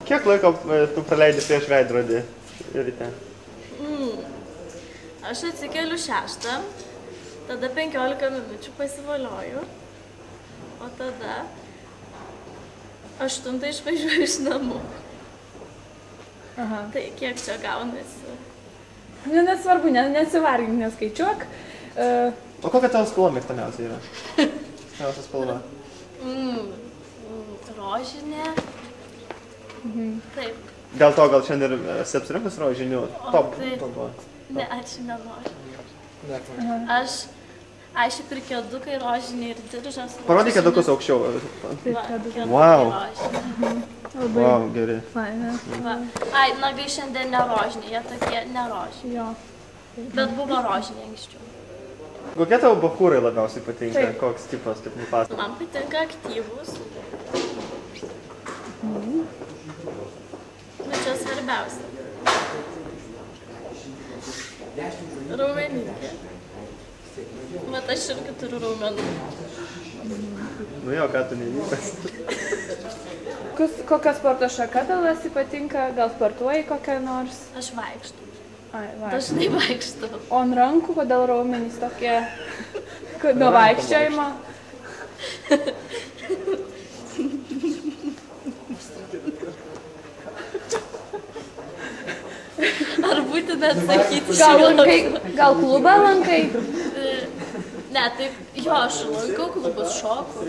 Kiek laiko tu praleidi prieš veidrodį ryte? Aš atsikeliu 6, tada 15 minučių pasivalioju, o tada 8 išvažiuoju iš namų. Aha. Tai kiek čia gaunasi? Nesvarbu, nesivargink, neskaičiuok. O kokia tavo spalva mėgstamiausia yra? Mėgstamiausia spalva? Rožinė. Taip. Dėl to gal šiandien ir esi apsirinkus rožinių? Top. Ne, aš nenoriu. Aš ir kėdukai rožiniai ir diržas. Parodyk kėdukus aukščiau. Wow. Wow, geri. Ai, nagai šiandien ne rožiniai, jie tokie ne rožiniai. Jo. Bet buvo rožiniai anksčiau. Kokie tavo bachūrai labiausiai patinka? Koks tipas, taip nupasakok? Man patinka aktyvus. Bet čia svarbiausia. Raumeningi. Bet aš irgi turiu raumenų. Nu jo, ką tu nevykas. Kokia sporto šaka tau esi patinka? Gal sportuoji kokią nors? Aš vaikštau. Ai, Dažnai vaikštau. O ant rankų, kodėl raumenys tokie nuo vaikščiojimo? Ar būtina atsakyti Gal klubą lankai? Ne, taip, jo, aš lankau klubus, šoku.